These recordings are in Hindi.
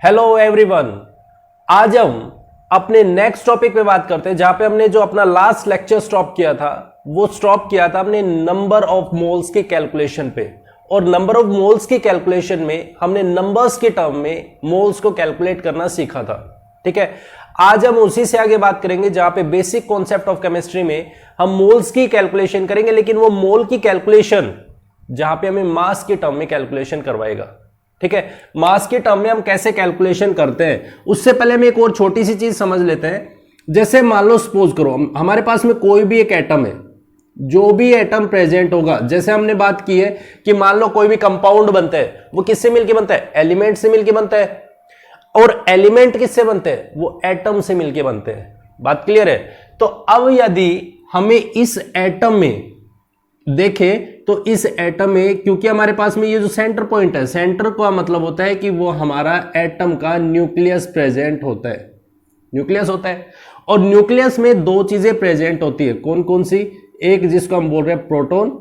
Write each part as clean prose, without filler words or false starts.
Hello everyone. आज हम अपने नेक्स्ट टॉपिक पे बात करते हैं, जहां पे हमने जो अपना लास्ट लेक्चर स्टॉप किया था वो स्टॉप किया था हमने नंबर ऑफ मोल्स के कैलकुलेशन पे। और नंबर ऑफ मोल्स के कैलकुलेशन में हमने नंबर्स के टर्म में मोल्स को कैलकुलेट करना सीखा था। ठीक है, आज हम उसी से आगे बात करेंगे जहां पे बेसिक कॉन्सेप्ट ऑफ केमिस्ट्री में हम मोल्स की कैलकुलेशन करेंगे, लेकिन वो मोल की कैलकुलेशन जहां पे हमें मास के टर्म में कैलकुलेशन करवाएगा। ठीक है, मास के टर्म में हम कैसे कैलकुलेशन करते हैं उससे पहले हम एक और छोटी सी चीज समझ लेते हैं। जैसे मान लो सपोज करो हमारे पास में कोई भी एक एटम है, जो भी एटम प्रेजेंट होगा, जैसे हमने बात की है कि मान लो कोई भी कंपाउंड बनता है वो किससे मिलके बनता है, एलिमेंट से मिलके बनता है। और एलिमेंट किससे बनते हैं, वो एटम से मिलके बनते हैं। बात क्लियर है। तो अब यदि हमें इस एटम में देखें तो इस एटम में, क्योंकि हमारे पास में ये जो सेंटर पॉइंट है, सेंटर का मतलब होता है कि वो हमारा एटम का न्यूक्लियस प्रेजेंट होता है, न्यूक्लियस होता है। और न्यूक्लियस में दो चीजें प्रेजेंट होती है, कौन कौन सी, एक जिसको हम बोल रहे हैं प्रोटॉन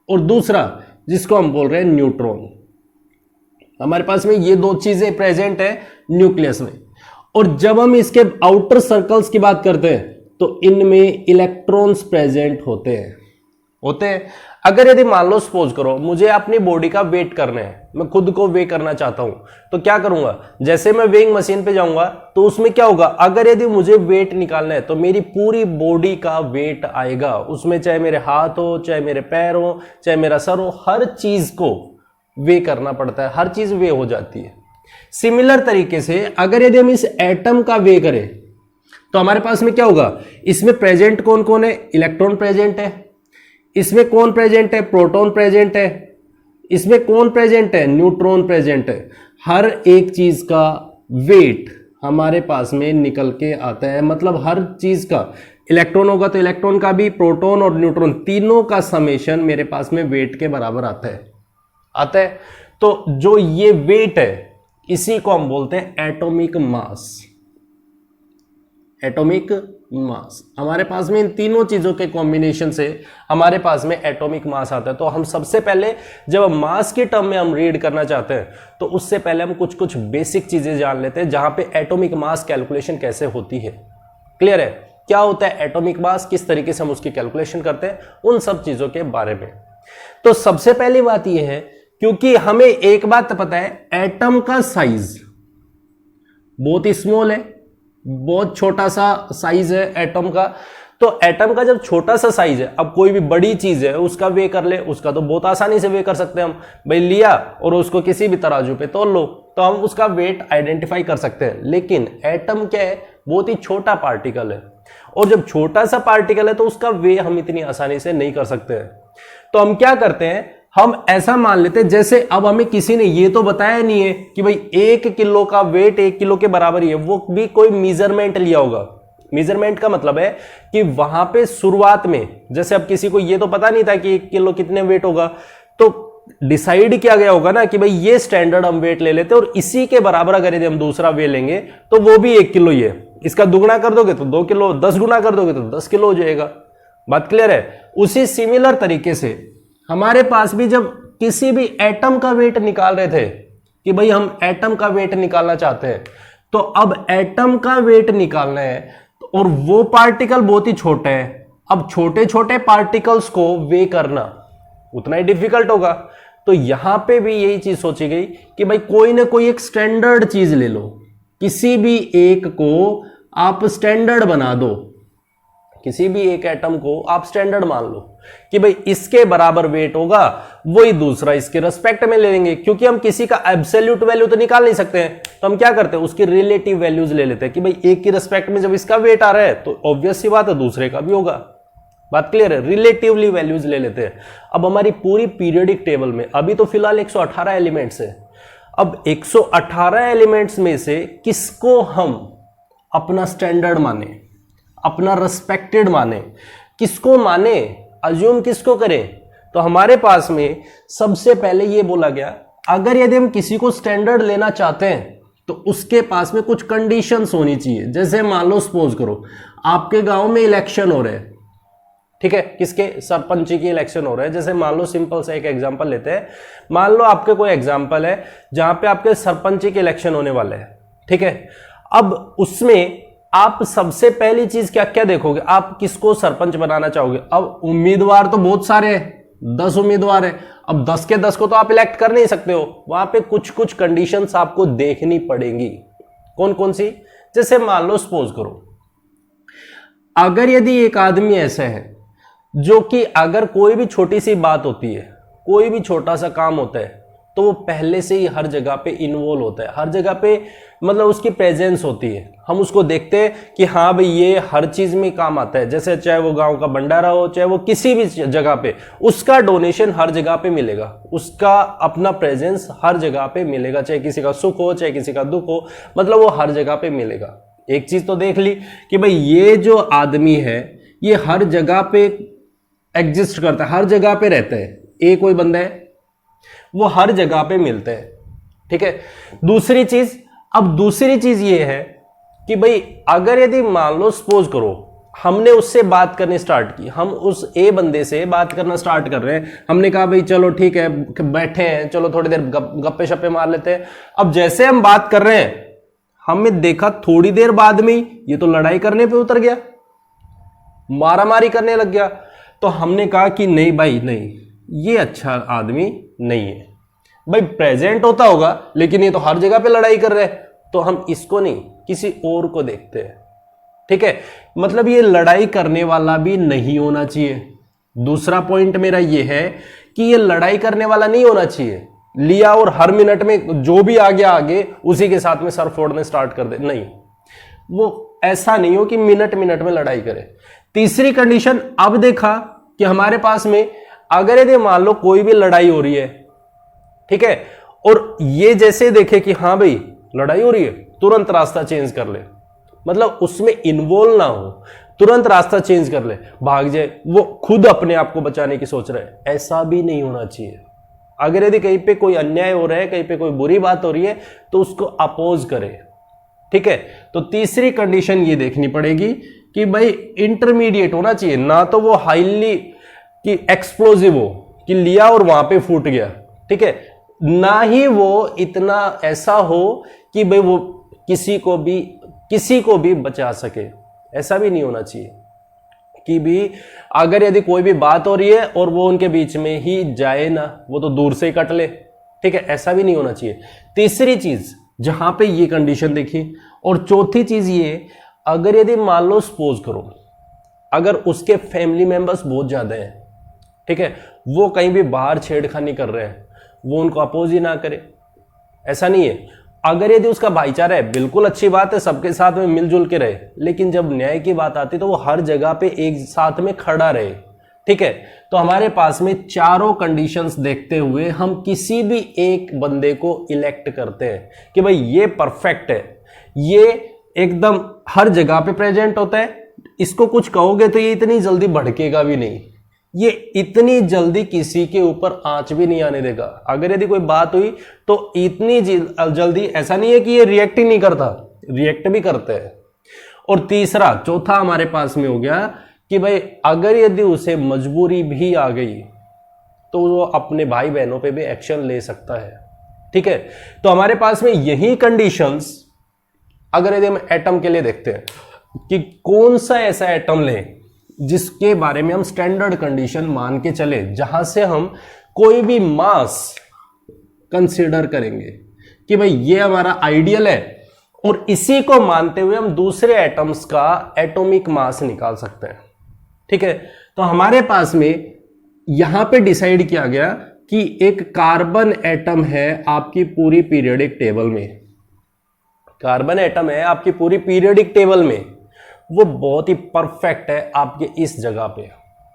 और दूसरा जिसको हम बोल रहे हैं न्यूट्रॉन। हमारे पास में ये दो चीजें प्रेजेंट है न्यूक्लियस में। और जब हम इसके आउटर सर्कल्स की बात करते हैं तो इनमें इलेक्ट्रॉन्स प्रेजेंट होते हैं। अगर यदि मान लो सपोज करो मुझे अपनी बॉडी का वेट करना है, मैं खुद को वे करना चाहता हूं, तो क्या करूंगा, जैसे मैं वेइंग मशीन पे जाऊंगा तो उसमें क्या होगा, अगर यदि मुझे वेट निकालना है तो मेरी पूरी बॉडी का वेट आएगा उसमें, चाहे मेरे हाथ हो, चाहे मेरे पैर हो, चाहे मेरा सर हो, हर चीज को वे करना पड़ता है, हर चीज वे हो जाती है। सिमिलर तरीके से अगर यदि हम इस एटम का वे करें तो हमारे पास में क्या होगा, इसमें प्रेजेंट कौन कौन है, इलेक्ट्रॉन प्रेजेंट है। इसमें कौन प्रेजेंट है, प्रोटॉन प्रेजेंट है। इसमें कौन प्रेजेंट है, न्यूट्रॉन प्रेजेंट है। हर एक चीज का वेट हमारे पास में निकल के आता है, मतलब हर चीज का, इलेक्ट्रॉन होगा तो इलेक्ट्रॉन का भी, प्रोटॉन और न्यूट्रॉन तीनों का समेशन मेरे पास में वेट के बराबर आता है। तो जो ये वेट है इसी को हम बोलते हैं एटॉमिक मास। एटॉमिक मास, हमारे पास में इन तीनों चीजों के कॉम्बिनेशन से हमारे पास में एटॉमिक मास आता है। तो हम सबसे पहले जब मास के टर्म में हम रीड करना चाहते हैं तो उससे पहले हम कुछ कुछ बेसिक चीजें जान लेते हैं, जहां पे एटॉमिक मास कैलकुलेशन कैसे होती है। क्लियर है, क्या होता है एटॉमिक मास, किस तरीके से हम उसकी कैलकुलेशन करते हैं, उन सब चीजों के बारे में। तो सबसे पहली बात यह है, क्योंकि हमें एक बात पता है, एटम का साइज बहुत स्मॉल है, बहुत छोटा सा साइज है एटम का। तो एटम का जब छोटा सा साइज है, अब कोई भी बड़ी चीज है उसका वे कर ले, उसका तो बहुत आसानी से वे कर सकते हैं हम, भाई लिया और उसको किसी भी तराजू पे तोल लो तो हम उसका वेट आइडेंटिफाई कर सकते हैं। लेकिन एटम क्या है, बहुत ही छोटा पार्टिकल है, और जब छोटा सा पार्टिकल है तो उसका वे हम इतनी आसानी से नहीं कर सकते हैं। तो हम क्या करते हैं, हम ऐसा मान लेते हैं, जैसे अब हमें किसी ने ये तो बताया नहीं है कि भाई 1 किलो का वेट 1 किलो के बराबर ही है, वो भी कोई मेजरमेंट लिया होगा। मेजरमेंट का मतलब है कि वहां पे शुरुआत में, जैसे अब किसी को ये तो पता नहीं था कि 1 किलो कितने वेट होगा, तो डिसाइड किया गया होगा ना कि भाई ये स्टैंडर्ड हम वेट ले लेते हैं, और इसी के बराबर अगर यदि हम दूसरा वे लेंगे तो वो भी 1 किलो ही है। इसका दुगुना कर दोगे तो 2 किलो, 10 गुना कर दोगे तो 10 किलो हो जाएगा। बात क्लियर है। उसी सिमिलर तरीके से हमारे पास भी जब किसी भी एटम का वेट निकाल रहे थे कि भाई हम एटम का वेट निकालना चाहते हैं, तो अब एटम का वेट निकालना है और वो पार्टिकल बहुत ही छोटे हैं। अब छोटे छोटे पार्टिकल्स को वे करना उतना ही डिफिकल्ट होगा। तो यहां पे भी यही चीज सोची गई कि भाई कोई ना कोई एक स्टैंडर्ड चीज ले लो, किसी भी एक को आप स्टैंडर्ड बना दो, किसी भी एक एटम को आप स्टैंडर्ड मान लो कि भाई इसके बराबर वेट होगा, वही दूसरा इसके रेस्पेक्ट में ले लेंगे। क्योंकि हम किसी का एब्सोल्यूट वैल्यू तो निकाल नहीं सकते हैं, तो हम क्या करते हैं, उसकी रिलेटिव वैल्यूज ले लेते हैं कि भाई एक की रेस्पेक्ट में जब इसका वेट आ रहा है तो ऑब्वियस सी बात है दूसरे का भी होगा। बात क्लियर है, रिलेटिवली वैल्यूज ले लेते हैं। अब हमारी पूरी पीरियोडिक टेबल में अभी तो फिलहाल 118 एलिमेंट्स है। अब 118 एलिमेंट्स में से किसको हम अपना स्टैंडर्ड माने, अपना रेस्पेक्टेड माने, किसको माने, अज्यूम किसको करें। तो हमारे पास में सबसे पहले ये बोला गया, अगर यदि हम किसी को स्टैंडर्ड लेना चाहते हैं तो उसके पास में कुछ कंडीशंस होनी चाहिए। जैसे मान लो सपोज करो आपके गांव में इलेक्शन हो रहे हैं, ठीक है, किसके, सरपंच की इलेक्शन हो रहा है। जैसे मान लो सिंपल सा एक एग्जांपल लेते हैं, मान लो आपके कोई एग्जांपल है जहां पे आपके सरपंच के इलेक्शन होने वाले हैं, ठीक है। अब उसमें आप सबसे पहली चीज क्या क्या देखोगे, आप किसको सरपंच बनाना चाहोगे। अब उम्मीदवार तो बहुत सारे हैं, 10 उम्मीदवार हैं, अब 10 के 10 को तो आप इलेक्ट कर नहीं सकते हो, वहां पे कुछ कुछ कंडीशंस आपको देखनी पड़ेंगी। कौन कौन सी, जैसे मान लो सपोज करो, अगर यदि एक आदमी ऐसा है जो कि अगर कोई भी छोटी सी बात होती है, कोई भी छोटा सा काम होता है, तो वो पहले से ही हर जगह पे इन्वॉल्व होता है, हर जगह पे मतलब उसकी प्रेजेंस होती है, हम उसको देखते हैं कि हाँ भाई ये हर चीज में काम आता है। जैसे चाहे वो गांव का भंडारा हो, चाहे वो किसी भी जगह पे, उसका डोनेशन हर जगह पे मिलेगा, उसका अपना प्रेजेंस हर जगह पे मिलेगा, चाहे किसी का सुख हो चाहे किसी का दुख हो, मतलब वो हर जगह पे मिलेगा। एक चीज तो देख ली कि भाई ये जो आदमी है ये हर जगह पे एग्जिस्ट करता है, हर जगह पे रहता है, एक कोई बंदा है वो हर जगह पे मिलते हैं, ठीक है। दूसरी चीज, अब दूसरी चीज ये है कि भाई अगर यदि मान लो सपोज करो हमने उससे बात करनी स्टार्ट की, हम उस ए बंदे से बात करना स्टार्ट कर रहे हैं, हमने कहा भाई चलो ठीक है बैठे हैं, चलो थोड़ी देर गप्पे शप्पे मार लेते हैं। अब जैसे हम बात कर रहे हैं, हमने देखा थोड़ी देर बाद में ये तो लड़ाई करने पे उतर गया, मारामारी करने लग गया। तो हमने कहा कि नहीं भाई नहीं, ये अच्छा आदमी नहीं है। भाई प्रेजेंट होता होगा लेकिन ये तो हर जगह पे लड़ाई कर रहे हैं, तो हम इसको नहीं किसी और को देखते हैं, ठीक है। मतलब ये लड़ाई करने वाला भी नहीं होना चाहिए। दूसरा पॉइंट मेरा ये है कि ये लड़ाई करने वाला नहीं होना चाहिए, लिया और हर मिनट में जो भी आ गया आगे उसी के साथ में सर फोड़ने स्टार्ट कर दे, नहीं, वो ऐसा नहीं हो कि मिनट मिनट में लड़ाई करे। तीसरी कंडीशन, अब देखा कि हमारे पास में अगर यदि मान लो कोई भी लड़ाई हो रही है, ठीक है, और ये जैसे देखे कि हाँ भाई लड़ाई हो रही है, तुरंत रास्ता चेंज कर ले, मतलब उसमें इन्वॉल्व ना हो, तुरंत रास्ता चेंज कर ले, भाग जाए, वो खुद अपने आप को बचाने की सोच रहे हैं, ऐसा भी नहीं होना चाहिए। अगर यदि कहीं पे कोई अन्याय हो रहा है, कहीं पे कोई बुरी बात हो रही है, तो उसको अपोज करे, ठीक है। तो तीसरी कंडीशन ये देखनी पड़ेगी कि भाई इंटरमीडिएट होना चाहिए, ना तो वो हाईली कि एक्सप्लोजिव हो कि लिया और वहां पे फूट गया, ठीक है, ना ही वो इतना ऐसा हो कि भाई वो किसी को भी बचा सके, ऐसा भी नहीं होना चाहिए कि भी अगर यदि कोई भी बात हो रही है और वो उनके बीच में ही जाए ना, वो तो दूर से ही कट ले, ठीक है, ऐसा भी नहीं होना चाहिए। तीसरी चीज जहां पे ये कंडीशन देखी, और चौथी चीज ये, अगर यदि मान लो सपोज करो अगर उसके फैमिली मेंबर्स बहुत ज्यादा हैं, ठीक है, वो कहीं भी बाहर छेड़खानी कर रहे हैं, वो उनको अपोज ही ना करे, ऐसा नहीं है। अगर यदि उसका भाईचारा है, बिल्कुल अच्छी बात है, सबके साथ में मिलजुल के रहे, लेकिन जब न्याय की बात आती तो वो हर जगह पे एक साथ में खड़ा रहे, ठीक है। तो हमारे पास में चारों कंडीशंस देखते हुए हम किसी भी एक बंदे को इलेक्ट करते हैं कि भाई ये परफेक्ट है, ये एकदम हर जगह पे प्रेजेंट होता है, इसको कुछ कहोगे तो ये इतनी जल्दी भड़केगा भी नहीं, ये इतनी जल्दी किसी के ऊपर आंच भी नहीं आने देगा। अगर यदि कोई बात हुई तो इतनी जल्दी, ऐसा नहीं है कि ये रिएक्ट ही नहीं करता, रिएक्ट भी करते हैं। और तीसरा, चौथा हमारे पास में हो गया कि भाई अगर यदि उसे मजबूरी भी आ गई तो वो अपने भाई बहनों पे भी एक्शन ले सकता है, ठीक है। तो हमारे पास में यही कंडीशंस, अगर यदि हम एटम के लिए देखते हैं कि कौन सा ऐसा एटम लें जिसके बारे में हम स्टैंडर्ड कंडीशन मान के चले, जहां से हम कोई भी मास कंसीडर करेंगे कि भाई ये हमारा आइडियल है, और इसी को मानते हुए हम दूसरे एटम्स का एटॉमिक मास निकाल सकते हैं, ठीक है। तो हमारे पास में यहां पे डिसाइड किया गया कि एक कार्बन एटम है आपकी पूरी पीरियोडिक टेबल में, कार्बन एटम है आपकी पूरी पीरियोडिक टेबल में, वो बहुत ही परफेक्ट है आपके इस जगह पे,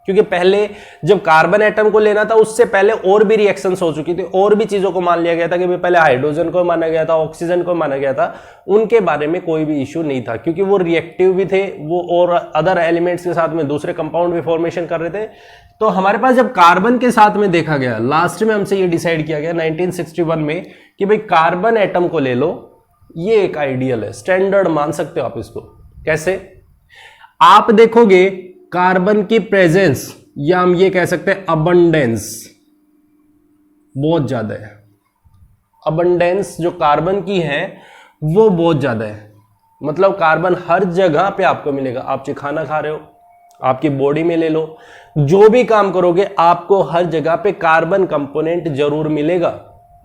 क्योंकि पहले जब कार्बन एटम को लेना था उससे पहले और भी रिएक्शंस हो चुकी थी, और भी चीजों को मान लिया गया था कि पहले हाइड्रोजन को माना गया था, ऑक्सीजन को माना गया था, उनके बारे में कोई भी इश्यू नहीं था क्योंकि वो रिएक्टिव भी थे, वो और अदर एलिमेंट्स के साथ में दूसरे कंपाउंड भी फॉर्मेशन कर रहे थे। तो हमारे पास जब कार्बन के साथ में देखा गया, लास्ट में हमसे ये डिसाइड किया गया 1961 में कि भाई कार्बन एटम को ले लो, ये एक आइडियल है, स्टैंडर्ड मान सकते हो आप इसको। कैसे? आप देखोगे कार्बन की प्रेजेंस, या हम ये कह सकते हैं अबंडेंस, बहुत ज्यादा है। अबंडेंस जो कार्बन की है वो बहुत ज्यादा है, मतलब कार्बन हर जगह पे आपको मिलेगा। आप जो खाना खा रहे हो, आपकी बॉडी में ले लो, जो भी काम करोगे आपको हर जगह पे कार्बन कंपोनेंट जरूर मिलेगा,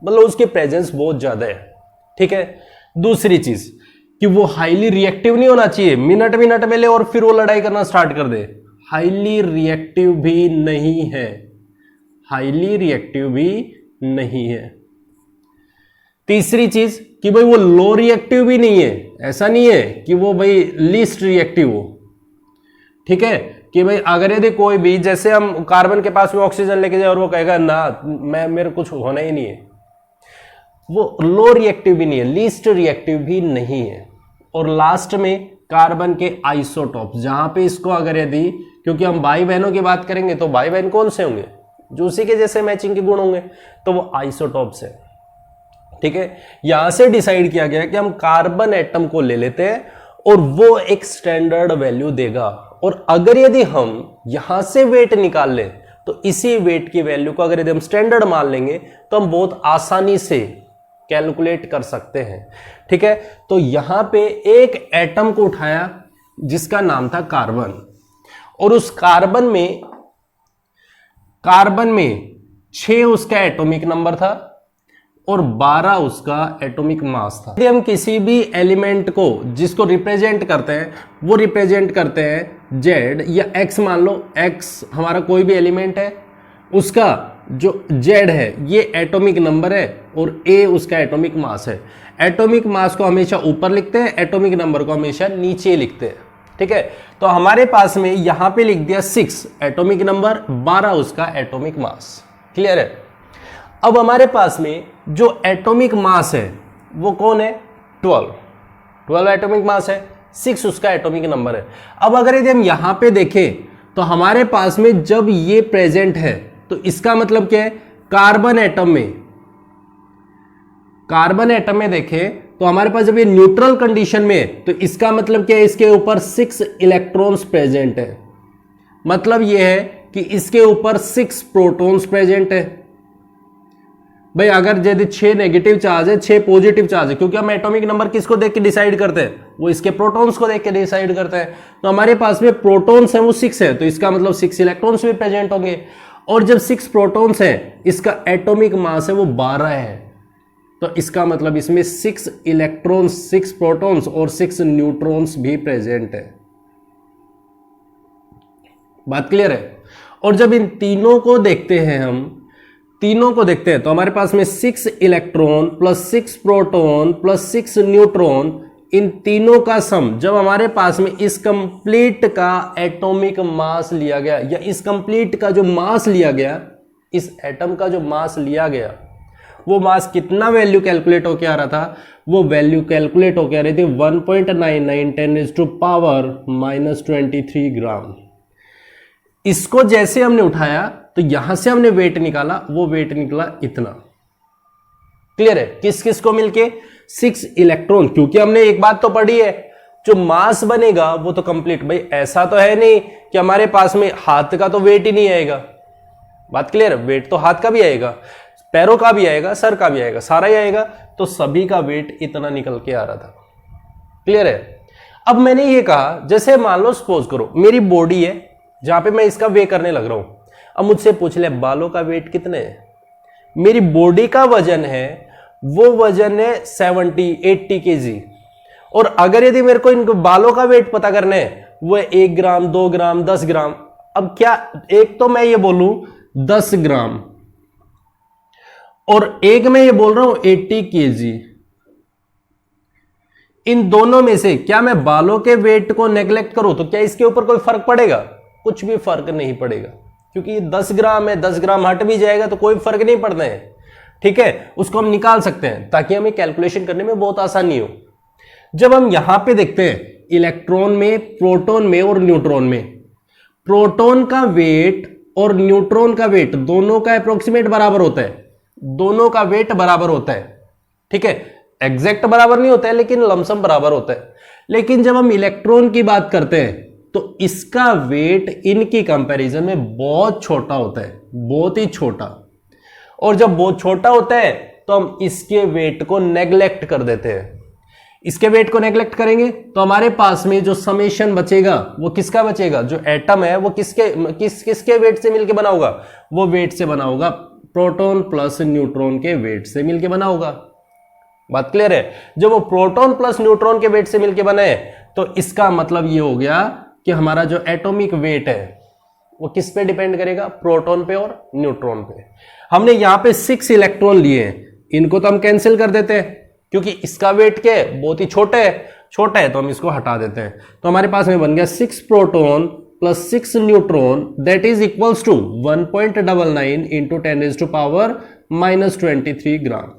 मतलब उसकी प्रेजेंस बहुत ज्यादा है। ठीक है, दूसरी चीज कि वो हाईली रिएक्टिव नहीं होना चाहिए, मिनट मिनट में ले और फिर वो लड़ाई करना स्टार्ट कर दे, हाईली रिएक्टिव भी नहीं है, हाईली रिएक्टिव भी नहीं है। तीसरी चीज कि भाई वो लो रिएक्टिव भी नहीं है, ऐसा नहीं है कि वो भाई लीस्ट रिएक्टिव हो। ठीक है, कि भाई अगर यदि कोई भी, जैसे हम कार्बन के पास में ऑक्सीजन लेके जाए और वो कहेगा ना मेरे कुछ होना ही नहीं है, वो लो रिएक्टिव भी नहीं है, लीस्ट रिएक्टिव भी नहीं है। और लास्ट में कार्बन के आइसोटॉप, जहां पे इसको अगर यदि, क्योंकि हम भाई बहनों की बात करेंगे तो भाई बहन कौन से होंगे, जो उसी के जैसे मैचिंग के गुण होंगे, तो वो आइसोटॉप्स है। ठीक है, यहां से डिसाइड किया गया कि हम कार्बन एटम को ले लेते हैं और वो एक स्टैंडर्ड वैल्यू देगा, और अगर यदि हम यहां से वेट निकाल लें तो इसी वेट की वैल्यू को अगर यदि हम स्टैंडर्ड मान लेंगे तो हम बहुत आसानी से कैलकुलेट कर सकते हैं। ठीक है, तो यहां पे एक एटम को उठाया जिसका नाम था कार्बन, और उस कार्बन में 6 उसका एटॉमिक नंबर था और 12 उसका एटॉमिक मास था। यदि हम किसी भी एलिमेंट को जिसको रिप्रेजेंट करते हैं, वो रिप्रेजेंट करते हैं Z या X, मान लो X हमारा कोई भी एलिमेंट है, उसका जो Z है ये एटॉमिक नंबर है और A उसका एटॉमिक मास है। एटॉमिक मास को हमेशा ऊपर लिखते हैं, एटॉमिक नंबर को हमेशा नीचे लिखते हैं। ठीक है, तो हमारे पास में यहां पे लिख दिया 6 एटॉमिक नंबर, 12 उसका एटॉमिक मास। क्लियर है? अब हमारे पास में जो एटॉमिक मास है वो कौन है, 12 एटॉमिक मास है, 6 उसका एटॉमिक नंबर है। अब अगर यदि हम यहां पे देखें तो हमारे पास में जब ये प्रेजेंट है तो इसका मतलब क्या है, कार्बन एटम में देखें तो हमारे पास जब ये न्यूट्रल कंडीशन में है तो इसका मतलब क्या है, इसके ऊपर 6 इलेक्ट्रॉन्स प्रेजेंट है। मतलब यह है कि इसके ऊपर 6 प्रोटॉन्स प्रेजेंट है। भाई अगर यदि 6 नेगेटिव चार्ज है, 6 पॉजिटिव चार्ज है, क्योंकि हम एटॉमिक नंबर किसको देख के डिसाइड करते हैं, वो इसके प्रोटॉन्स को देख के डिसाइड करते हैं। तो हमारे पास में प्रोटॉन्स है वो 6 है, तो इसका मतलब 6 इलेक्ट्रॉन्स भी प्रेजेंट होंगे। और जब 6 प्रोटॉन्स है, इसका एटॉमिक मास है वो 12 है, तो इसका मतलब इसमें 6 इलेक्ट्रॉन्स, 6 प्रोटॉन्स और 6 न्यूट्रॉन्स भी प्रेजेंट है। बात क्लियर है? और जब इन तीनों को देखते हैं तो हमारे पास में 6 electron plus 6 proton plus 6 neutron, इन तीनों का सम जब हमारे पास में इस कंप्लीट का एटॉमिक मास लिया गया, या इस कंप्लीट का जो मास लिया गया, इस एटम का जो मास लिया गया, वो मास कितना वैल्यू कैलकुलेट होकर आ रहा था, वो वैल्यू कैलकुलेट होकर आ रही थी 1.99 × 10⁻³ इसको जैसे हमने उठाया तो यहां से हमने वेट निकाला, वो वेट निकला इतना। क्लियर है? किस किस को मिलके, 6 इलेक्ट्रॉन, क्योंकि हमने एक बात तो पढ़ी है, जो मास बनेगा वो तो कंप्लीट, भाई ऐसा तो है नहीं कि हमारे पास में हाथ का तो वेट ही नहीं आएगा। बात क्लियर है? वेट तो हाथ का भी आएगा, पैरों का भी आएगा, सर का भी आएगा, सारा ही आएगा, तो सभी का वेट इतना निकल के आ रहा था। क्लियर है? अब मैंने ये कहा, जैसे मान लो सपोज करो मेरी बॉडी है जहां पे मैं इसका वे करने लग रहा हूं, अब मुझसे पूछ ले बालों का वेट कितने है, मेरी बॉडी का वजन है, वो वजन है 70-80 kg, और अगर यदि मेरे को इनको बालों का वेट पता करना है, वो 1 ग्राम 2 ग्राम 10 ग्राम। अब क्या, एक तो मैं ये बोलूं 10 ग्राम और एक मैं ये बोल रहा हूं 80 kg, इन दोनों में से क्या मैं बालों के वेट को नेग्लेक्ट करूं तो क्या इसके ऊपर कोई फर्क पड़ेगा? कुछ भी फर्क नहीं पड़ेगा, क्योंकि ये 10 ग्राम है, 10 ग्राम हट भी जाएगा तो कोई फर्क नहीं पड़ता है। ठीक है, उसको हम निकाल सकते हैं ताकि हमें कैलकुलेशन करने में बहुत आसानी हो। जब हम यहां पे देखते हैं इलेक्ट्रॉन में, प्रोटॉन में और न्यूट्रॉन में, प्रोटॉन का वेट और न्यूट्रॉन का वेट दोनों का अप्रोक्सीमेट बराबर होता है, दोनों का वेट बराबर होता है। ठीक है, एग्जैक्ट बराबर नहीं होता है लेकिन लमसम बराबर होता है। लेकिन जब हम इलेक्ट्रॉन की बात करते हैं तो इसका वेट इनकी कंपैरिजन में बहुत छोटा होता है, बहुत ही छोटा। और जब बहुत छोटा होता है तो हम इसके वेट को नेग्लेक्ट कर देते हैं। इसके वेट को नेग्लेक्ट करेंगे तो हमारे पास में जो समेशन बचेगा वो किसका बचेगा, जो एटम है वो किसके वेट से मिलके बना होगा, वो वेट से बना होगा प्रोटॉन प्लस न्यूट्रॉन के वेट से मिलके बना होगा। बात क्लियर है? जब वो प्रोटॉन प्लस न्यूट्रॉन के वेट से मिलके बने तो इसका मतलब ये हो गया कि हमारा जो एटॉमिक वेट है वो किस पे डिपेंड करेगा, प्रोटॉन पे और न्यूट्रॉन पे। हमने यहां पे 6 इलेक्ट्रॉन लिए हैं, इनको तो हम कैंसिल कर देते हैं क्योंकि इसका वेट क्या है, बहुत ही छोटा है तो हम इसको हटा देते हैं। तो हमारे पास में बन गया 6 proton plus 6 neutron that is equals to 1.99 into 10⁻⁻23 gram,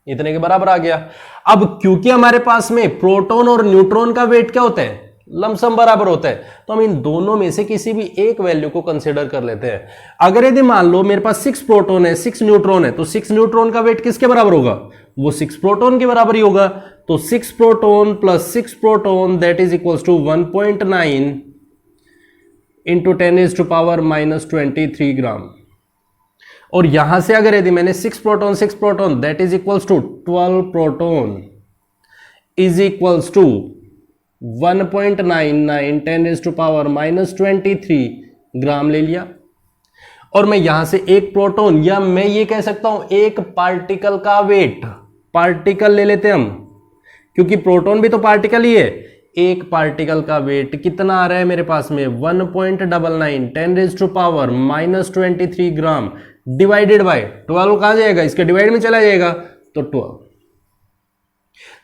इतने के बराबर आ गया। अब क्योंकि हमारे पास में प्रोटॉन और न्यूट्रॉन का वेट क्या होता है, लमसम बराबर होता है, तो हम इन दोनों में से किसी भी एक वैल्यू को कंसीडर कर लेते हैं। अगर यदि मान लो मेरे पास 6 प्रोटॉन है 6 न्यूट्रॉन है, तो 6 न्यूट्रॉन का वेट किसके बराबर होगा, वो 6 प्रोटॉन के बराबर ही होगा। तो 6 proton plus 6 proton that is equals to 1.9 into 10⁻⁻23 gram. और यहां से अगर यदि मैंने 6 proton that is equals to 12 proton is equals to 1.99 10⁻⁻23 gram ले लिया। और मैं यहां से एक प्रोटॉन या मैं ये कह सकता हूं एक पार्टिकल का वेट, पार्टिकल ले लेते हैं हम क्योंकि प्रोटॉन भी तो पार्टिकल ही है। एक पार्टिकल का वेट कितना आ रहा है मेरे पास में 1.99 10⁻⁻23 ग्राम डिवाइडेड बाय 12 कहां जाएगा, इसके डिवाइड में चला जाएगा तो 12।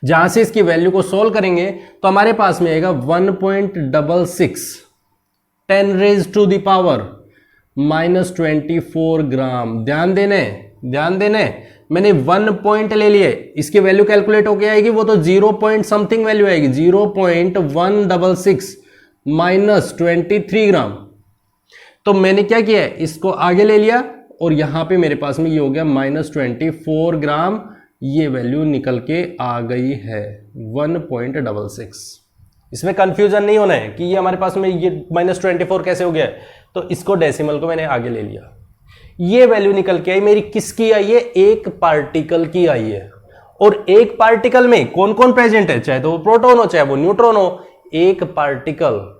जहां से इसकी वैल्यू को सोल्व करेंगे तो हमारे पास में आएगा 1.66 10⁻⁻24 ग्राम। ध्यान देने मैंने 1 पॉइंट ले लिए, इसकी वैल्यू कैलकुलेट होके आएगी वो तो 0 पॉइंट समथिंग वैल्यू आएगी, 0.166 -23 ग्राम। तो मैंने क्या किया है, इसको आगे ले लिया और यहां पे मेरे पास में ये हो गया -24 ग्राम, ये वैल्यू निकल के आ गई है 1.66। इसमें कंफ्यूजन नहीं होना है कि ये हमारे पास में ये -24 कैसे हो गया है, तो इसको डेसिमल को मैंने आगे ले लिया। ये वैल्यू निकल के आई मेरी किसकी आई है, एक पार्टिकल की आई है। और एक पार्टिकल में कौन कौन प्रेजेंट है, चाहे तो वो प्रोटॉन हो चाहे वो न्यूट्रॉन हो, एक पार्टिकल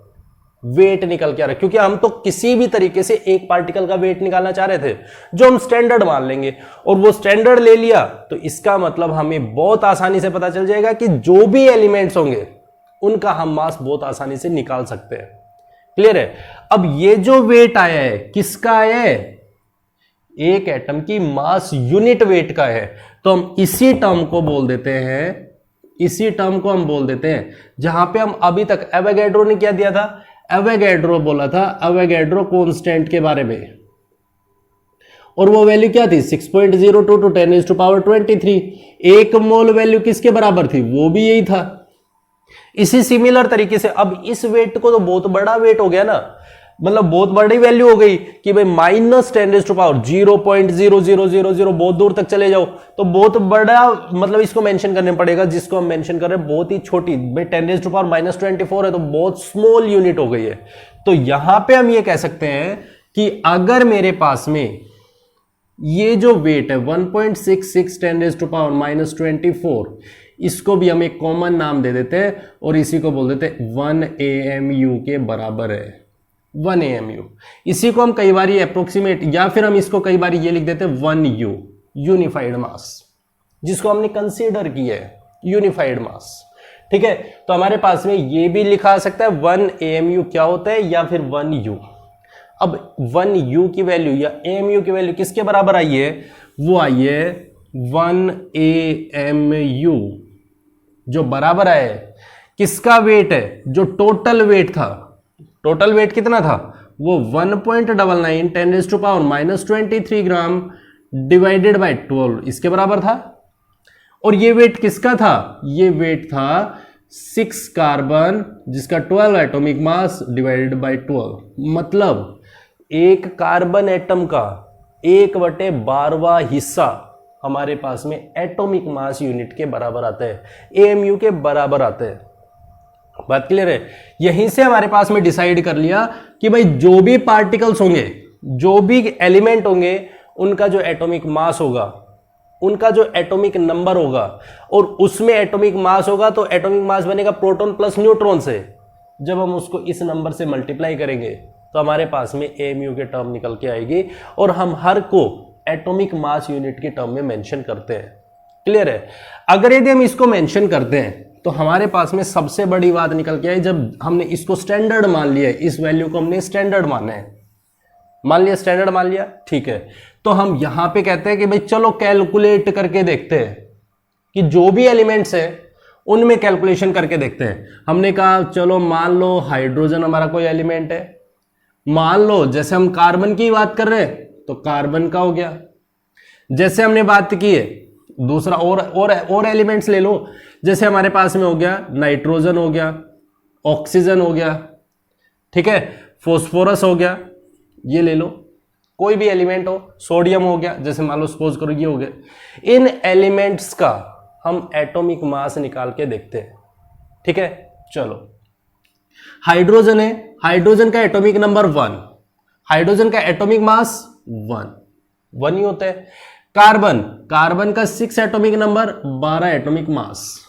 वेट निकल के आ रहा है। क्योंकि हम तो किसी भी तरीके से एक पार्टिकल का वेट निकालना चाह रहे थे जो हम स्टैंडर्ड मान लेंगे, और वो स्टैंडर्ड ले लिया तो इसका मतलब हमें बहुत आसानी से पता चल जाएगा कि जो भी एलिमेंट्स होंगे उनका हम मास बहुत आसानी से निकाल सकते हैं। क्लियर है? अब ये जो वेट आया है किसका आया है, एक एटम की मास यूनिट वेट का है। तो हम इसी टर्म को बोल देते हैं जहां पे हम अभी तक एवोगैड्रो ने क्या दिया था, एवोगैड्रो बोला था एवोगैड्रो कांस्टेंट के बारे में, और वो वैल्यू क्या थी 6.02 टू 10⁻23। एक मोल वैल्यू किसके बराबर थी, वो भी यही था। इसी सिमिलर तरीके से अब इस वेट को तो बहुत बड़ा वेट हो गया ना, मतलब बहुत बड़ी वैल्यू हो गई कि भाई -10⁻0.0000 बहुत दूर तक चले जाओ तो बहुत बड़ा, मतलब इसको मेंशन करने पड़ेगा जिसको हम मेंशन कर रहे हैं बहुत ही छोटी, भाई 10⁻⁻24 है तो बहुत स्मॉल यूनिट हो गई है। तो यहां पे हम ये कह सकते हैं कि अगर मेरे पास में ये जो वेट है 1.66 10⁻⁻24, इसको भी हम एक कॉमन नाम दे देते हैं और इसी को बोल देते हैं 1 AMU के बराबर है, 1 AMU। इसी को हम कई बार अप्रोक्सीमेट, या फिर हम इसको कई बार ये लिख देते हैं 1U, यूनिफाइड मास, जिसको हमने कंसीडर किया है यूनिफाइड मास। ठीक है, तो हमारे पास में ये भी लिखा सकता है 1 AMU क्या होता है या फिर 1U। अब 1U की वैल्यू या AMU की वैल्यू किसके बराबर आई है, वो आई है 1 AMU, जो बराबर है किसका वेट है, जो टोटल वेट था। टोटल वेट कितना था, वो 1.99 10⁻⁻23 ग्राम डिवाइडेड बाय 12 इसके बराबर था। और ये वेट किसका था, ये वेट था 6 कार्बन जिसका 12 एटॉमिक मास डिवाइडेड बाय 12, मतलब एक कार्बन एटम का 1/12वां हिस्सा हमारे पास में एटॉमिक मास यूनिट के बराबर आता है, AMU के बराबर आता है। बात क्लियर है? यहीं से हमारे पास में डिसाइड कर लिया कि भाई जो भी पार्टिकल्स होंगे, जो भी एलिमेंट होंगे, उनका जो एटॉमिक मास होगा, उनका जो एटॉमिक नंबर होगा, और उसमें एटॉमिक मास होगा, तो एटॉमिक मास बनेगा प्रोटॉन प्लस न्यूट्रॉन से। जब हम उसको इस नंबर से मल्टीप्लाई करेंगे तो हमारे पास में एमयू के टर्म निकल के आएगी, और हम हर को एटॉमिक मास यूनिट के टर्म में मेंशन करते हैं। क्लियर है? अगर यदि हम इसको मेंशन करते हैं तो हमारे पास में सबसे बड़ी बात निकल के आई, जब हमने इसको स्टैंडर्ड मान लिया, इस वैल्यू को हमने स्टैंडर्ड माना है, मान लिया, स्टैंडर्ड मान लिया, ठीक है। तो हम यहां पे कहते हैं कि भाई चलो कैलकुलेट करके देखते हैं कि जो भी एलिमेंट्स है उनमें कैलकुलेशन करके देखते हैं। हमने कहा चलो मान लो हाइड्रोजन हमारा कोई एलिमेंट है, मान लो जैसे हम कार्बन की बात कर रहे हैं तो कार्बन का हो गया, जैसे हमने बात की है दूसरा और एलिमेंट्स ले लो, जैसे हमारे पास में हो गया नाइट्रोजन हो गया, ऑक्सीजन हो गया, ठीक है, फॉस्फोरस हो गया, ये ले लो, कोई भी एलिमेंट हो, सोडियम हो गया, जैसे मान लो सपोज करो ये हो गया। इन एलिमेंट्स का हम एटॉमिक मास निकाल के देखते हैं, ठीक है। चलो हाइड्रोजन है, हाइड्रोजन का एटॉमिक नंबर 1, हाइड्रोजन का एटॉमिक मास 1 ही होता है। कार्बन, कार्बन का 6 atomic number, 12 atomic mass.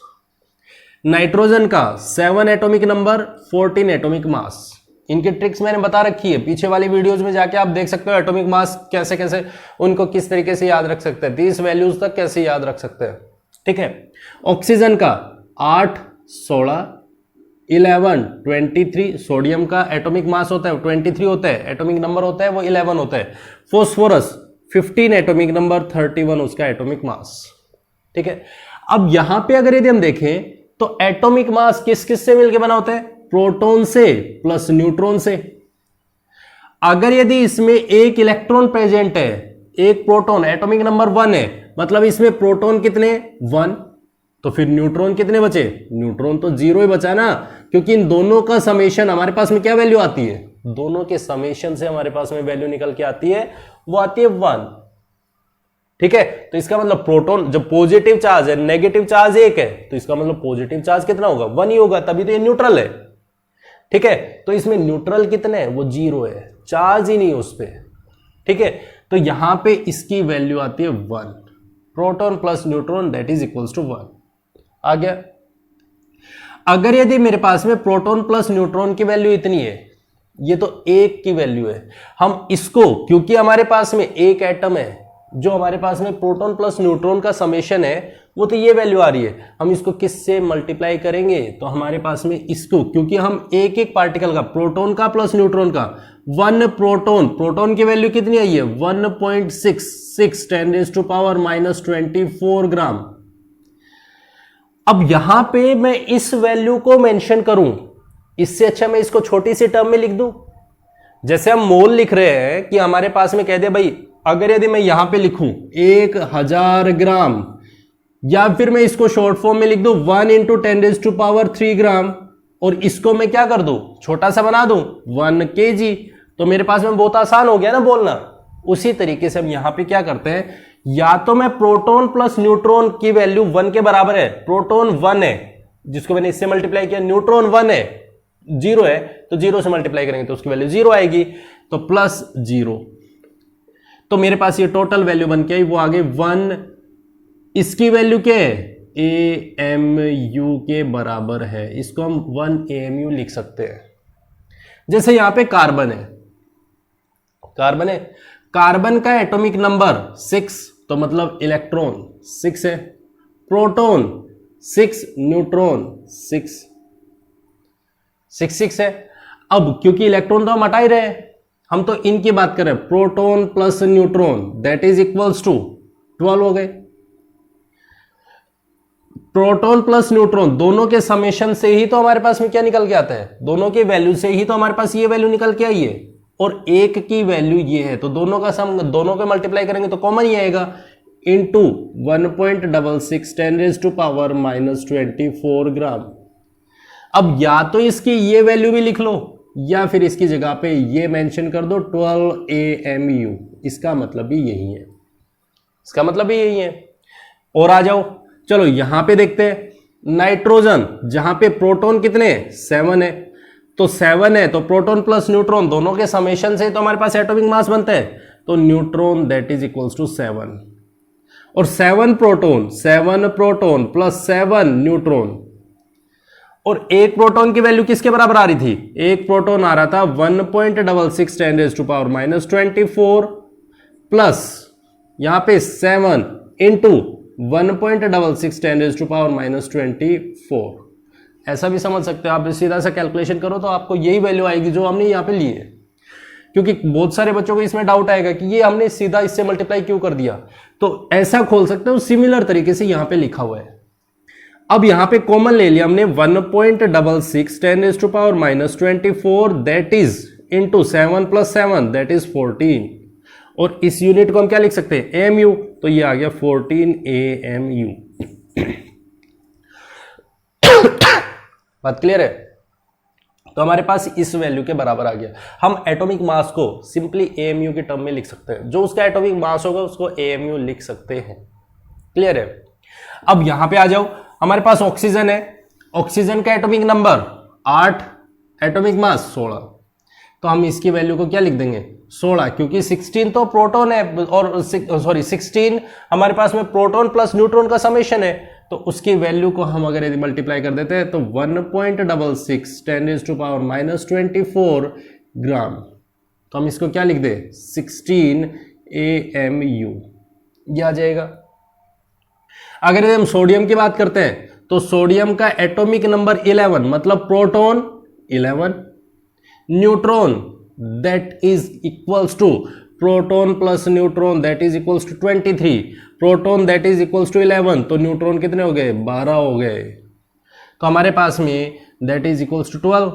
Nitrogen का 7 एटॉमिक नंबर, 14 एटॉमिक मास। इनकी ट्रिक्स मैंने बता रखी है, पीछे वाली वीडियोस में जाके आप देख सकते हो एटॉमिक मास कैसे कैसे उनको किस तरीके से याद रख सकते हैं, 30 वैल्यूज तक कैसे याद रख सकते हैं, ठीक है। ऑक्सीजन का 8, 16, 11, 23, सोडियम का एटॉमिक मास होता है 23 होता है, एटॉमिक नंबर होता है वो 11 होता है। फोस्फोरस 15 एटॉमिक नंबर, 31 उसका एटॉमिक मास, ठीक है। अब यहां पे अगर यदि हम देखें तो एटॉमिक मास किस किस से मिलकर बना होता है? प्रोटॉन से प्लस न्यूट्रॉन से। अगर यदि इसमें एक इलेक्ट्रॉन प्रेजेंट है, एक प्रोटॉन, एटॉमिक नंबर 1 है, मतलब इसमें प्रोटॉन कितने? 1, तो फिर न्यूट्रॉन कितने बचे? न्यूट्रॉन तो 0 ही बचा ना, क्योंकि इन दोनों का समेशन हमारे पास में क्या वैल्यू आती है? दोनों के समेशन से हमारे पास में वैल्यू निकल के आती है, वो आती है 1, ठीक है। तो इसका मतलब प्रोटॉन जब पॉजिटिव चार्ज है, नेगेटिव चार्ज 1 है, तो इसका मतलब पॉजिटिव चार्ज कितना होगा? 1 ही होगा, तभी तो ये न्यूट्रल है, ठीक है। तो इसमें न्यूट्रल कितने हैं? वो 0 है, चार्ज ही नहीं है उस पर, ठीक है। तो यहां पे इसकी वैल्यू आती है 1, proton plus neutron that is equals to 1। आ गया। अगर यदि मेरे पास में प्रोटॉन प्लस न्यूट्रॉन की वैल्यू इतनी है, ये तो 1 की वैल्यू है, हम इसको, क्योंकि हमारे पास में एक एटम है, जो हमारे पास में प्रोटॉन प्लस न्यूट्रॉन का समेशन है, वो तो ये वैल्यू आ रही है, हम इसको किससे मल्टीप्लाई करेंगे? तो हमारे पास में इसको, क्योंकि हम एक एक पार्टिकल का, प्रोटॉन का प्लस न्यूट्रॉन का, 1 प्रोटॉन, प्रोटॉन की वैल्यू कितनी आई है? 1.66 10⁻⁻24 ग्राम। अब यहां पे मैं इस वैल्यू को मेंशन करूं, इससे अच्छा मैं इसको छोटी सी टर्म में लिख दूं। जैसे हम मोल लिख रहे हैं कि हमारे पास में कह दे भाई, अगर यदि मैं यहां पे लिखूं 1000 ग्राम, या फिर मैं इसको शॉर्ट फॉर्म में लिख दूं 1 × 10⁻³ ग्राम, और इसको मैं क्या कर दूं? छोटा सा बना दूं 1 kg, तो मेरे पास में बहुत आसान हो गया ना बोलना। उसी तरीके से हम यहां पे क्या करते हैं, या तो मैं प्रोटॉन प्लस न्यूट्रॉन की वैल्यू 1 के बराबर है, प्रोटॉन 1 है जिसको मैंने इससे मल्टीप्लाई किया, न्यूट्रॉन 1 है, 0 है, तो 0 से मल्टीप्लाई करेंगे तो उसकी वैल्यू 0 आएगी, तो +0। तो मेरे पास ये टोटल वैल्यू बन के आई, वो आगे 1, इसकी वैल्यू क्या है? AMU के बराबर है, इसको हम 1 AMU लिख सकते हैं। जैसे यहां पे कार्बन है, कार्बन है, कार्बन का एटॉमिक नंबर 6, तो मतलब इलेक्ट्रॉन 6 है, प्रोटॉन 6, न्यूट्रॉन 6 है। अब क्योंकि इलेक्ट्रॉन तो हम हटा ही रहे हैं, हम तो इनकी बात करें, proton plus neutron that is equals to 12 हो गए। प्रोटॉन प्लस न्यूट्रॉन दोनों के समेशन से ही तो हमारे पास में क्या निकल के आता है? दोनों की वैल्यू से ही तो हमारे पास ये वैल्यू निकल के आई है, और एक की वैल्यू ये है, तो दोनों का सम, दोनों को मल्टीप्लाई करेंगे तो कॉमन ही आएगा, इंटू 1.66 10⁻⁻24 ग्राम। अब या तो इसकी ये वैल्यू भी लिख लो, या फिर इसकी जगह पे ये मेंशन कर दो 12 AMU। इसका मतलब भी यही है, इसका मतलब भी यही है। और आ जाओ, चलो यहां पे देखते हैं, नाइट्रोजन जहां पे प्रोटॉन कितने 7 है, तो 7 है तो प्रोटॉन प्लस न्यूट्रॉन दोनों के समेशन से तो हमारे पास एटॉमिक मास बनता है, तो neutron that is equals to 7, और 7 प्रोटॉन प्लस 7 न्यूट्रॉन, और एक प्रोटॉन की वैल्यू किसके बराबर आ रही थी, एक प्रोटॉन आ रहा था 1.66 10⁻24 प्लस यहां पे 7 इंटू 1.66 10⁻24। ऐसा भी समझ सकते हो आप, सीधा सा कैलकुलेशन करो तो आपको यही वैल्यू आएगी जो हमने यहां पे ली है, क्योंकि बहुत सारे बच्चों को इसमें डाउट आएगा कि ये हमने सीधा इससे मल्टीप्लाई क्यों कर दिया, तो ऐसा खोल सकते हो, सिमिलर तरीके से यहां पे लिखा हुआ है। अब यहां पे कॉमन ले लिया हमने 1.66 10⁻24 that is into 7 + 7 that is 14, और इस यूनिट को हम क्या लिख सकते हैं AMU, तो ये आ गया 14 AMU। बात क्लियर है, तो हमारे पास इस वैल्यू के बराबर आ गया। हम एटॉमिक मास को सिंपली AMU के टर्म में लिख सकते हैं, जो उसका एटॉमिक मास होगा उसको AMU लिख सकते हैं। क्लियर है। अब यहां पे आ जाओ, हमारे पास ऑक्सीजन है, ऑक्सीजन का एटॉमिक नंबर 8, एटॉमिक मास 16, तो हम इसकी वैल्यू को क्या लिख देंगे 16, क्योंकि 16 तो प्रोटॉन है और 16 हमारे पास में प्रोटॉन प्लस न्यूट्रॉन का समेशन है, तो उसकी वैल्यू को हम अगर यदि मल्टीप्लाई कर देते हैं तो 1.66 10⁻24 ग्राम, तो हम इसको क्या लिख दे 16 AMU, ये आ जाएगा। अगर यदि हम सोडियम की बात करते हैं तो सोडियम का एटॉमिक नंबर 11, मतलब proton 11, neutron that is equals to proton plus neutron that is equals to 23, proton that is equals to 11, तो न्यूट्रॉन कितने हो गए 12 हो गए, तो हमारे पास में दैट इज इक्वल्स टू 12,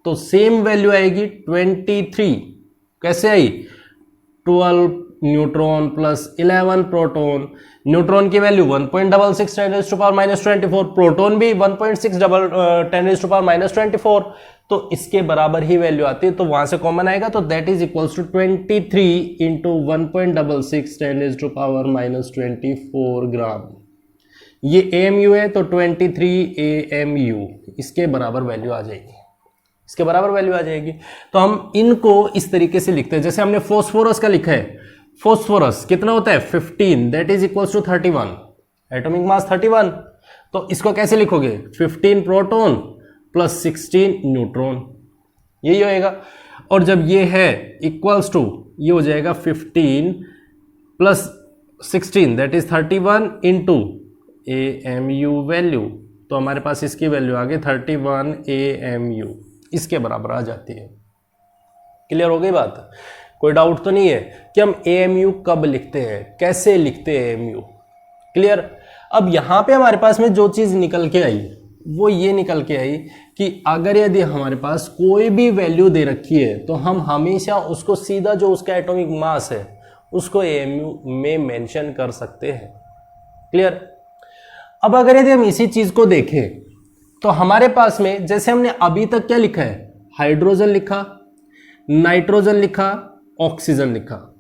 तो सेम वैल्यू आएगी 23। कैसे आई 12 न्यूट्रॉन प्लस 11 प्रोटॉन, न्यूट्रॉन की वैल्यू 1.66 10⁻24, प्रोटॉन भी 1.6 10⁻24, तो इसके बराबर ही वैल्यू आती है, तो वहां से कॉमन आएगा, तो that is equals to 23 into 1.66 10⁻24 gram. ये AMU है तो 23 AMU इसके बराबर वैल्यू आ जाएगी, इसके बराबर वैल्यू आ जाएगी। तो हम इनको इस तरीके से लिखते हैं, जैसे हमने फॉस्फोरस का लिखा है, फॉस्फोरस कितना होता है 15 that is equals to 31, atomic mass 31, तो इसको कैसे लिखोगे 15 प्रोटॉन प्लस 16 न्यूट्रॉन, यही होएगा। और जब ये है इक्वल्स टू, ये हो जाएगा 15 plus 16 that is 31 into AMU value, तो हमारे पास इसकी वैल्यू आ गई 31 AMU, इसके बराबर आ जाती है। क्लियर हो गई बात, कोई डाउट तो नहीं है कि हम AMU कब लिखते हैं, कैसे लिखते हैं AMU। क्लियर। अब यहां पे हमारे पास में जो चीज निकल के आई वो ये निकल के आई कि अगर यदि हमारे पास कोई भी वैल्यू दे रखी है तो हम हमेशा उसको सीधा जो उसका एटॉमिक मास है उसको AMU में मेंशन कर सकते हैं। क्लियर। अब अगर यदि हम इसी चीज को देखें तो हमारे पास में जैसे हमने अभी तक क्या लिखा है, हाइड्रोजन लिखा, नाइट्रोजन लिखा, ऑक्सीजन लिखा।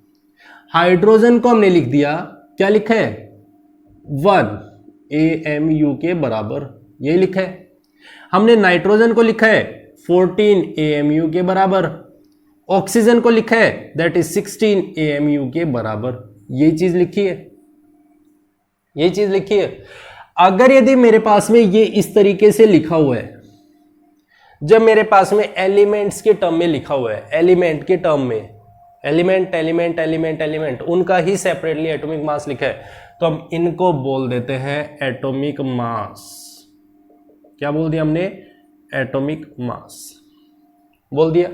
हाइड्रोजन को हमने लिख दिया, क्या लिखा है 1 AMU के बराबर, यही लिखा है। हमने नाइट्रोजन को लिखा है 14 AMU के बराबर, ऑक्सीजन को लिखा है दैट इज 16 AMU के बराबर, यही चीज लिखी है, यही चीज लिखी है। अगर यदि मेरे पास में ये इस तरीके से लिखा हुआ है, जब मेरे पास में एलिमेंट्स के टर्म में लिखा हुआ है, एलिमेंट के टर्म में, एलिमेंट एलिमेंट एलिमेंट एलिमेंट उनका ही सेपरेटली एटॉमिक मास लिखा है, तो हम इनको बोल देते हैं एटॉमिक मास। क्या बोल दिया हमने, एटॉमिक मास बोल दिया।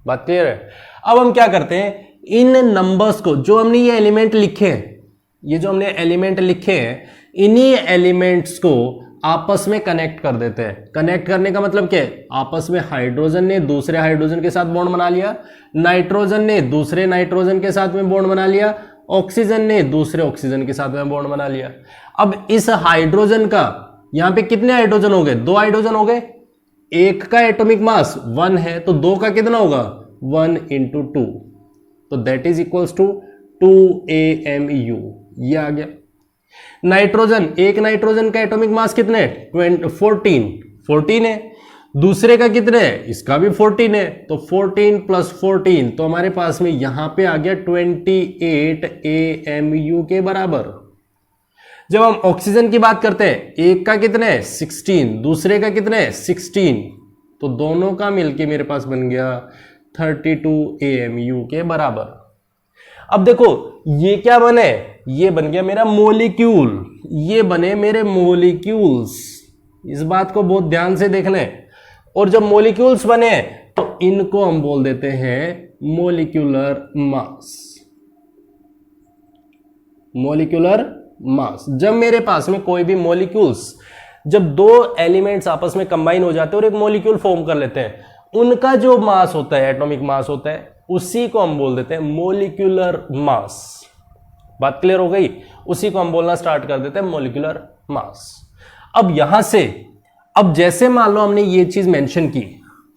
बात क्लियर है। अब हम क्या करते हैं, इन नंबर्स को जो हमने ये एलिमेंट लिखे हैं, ये जो हमने एलिमेंट लिखे हैं, इन्हीं एलिमेंट्स को आपस में कनेक्ट कर देते हैं। कनेक्ट करने का मतलब क्या है, आपस में हाइड्रोजन ने दूसरे हाइड्रोजन के साथ बॉन्ड बना लिया, नाइट्रोजन ने दूसरे नाइट्रोजन के साथ में बॉन्ड बना लिया, ऑक्सीजन ने दूसरे ऑक्सीजन के साथ में बॉन्ड बना लिया। अब इस हाइड्रोजन का यहां पे कितने हाइड्रोजन हो गए, 2 हाइड्रोजन हो गए, एक का एटॉमिक मास 1 है तो 2 का कितना होगा 1 × 2, तो that is equals to 2 AMU, ये आ गया। नाइट्रोजन, एक नाइट्रोजन का एटॉमिक मास कितने है? 14 है। दूसरे का कितने है? इसका भी 14 है। तो 14 + 14, तो हमारे पास में यहां पे आ गया 28 AMU के बराबर। जब हम ऑक्सीजन की बात करते हैं, एक का कितने है? 16, दूसरे का कितने है? 16, तो दोनों का मिलके मेरे पास बन गया 32 AMU के बराबर। अब देखो ये क्या बने? ये बन गया मेरा मोलिक्यूल, ये बने मेरे मोलिक्यूल्स। इस बात को बहुत ध्यान से देख लें। और जब मोलिक्यूल्स बने तो इनको हम बोल देते हैं मोलिक्यूलर मास। मोलिक्यूलर मास, जब मेरे पास में कोई भी मोलिक्यूल्स, जब दो एलिमेंट्स आपस में कंबाइन हो जाते हैं और एक मोलिक्यूल फॉर्म कर लेते हैं, उनका जो मास होता है, एटॉमिक मास होता है, उसी को हम बोल देते हैं मोलिक्यूलर मास। बात क्लियर हो गई? उसी को हम बोलना स्टार्ट कर देते हैं मोलिक्यूलर मास। अब यहां से, अब जैसे मान लो हमने ये चीज मेंशन की,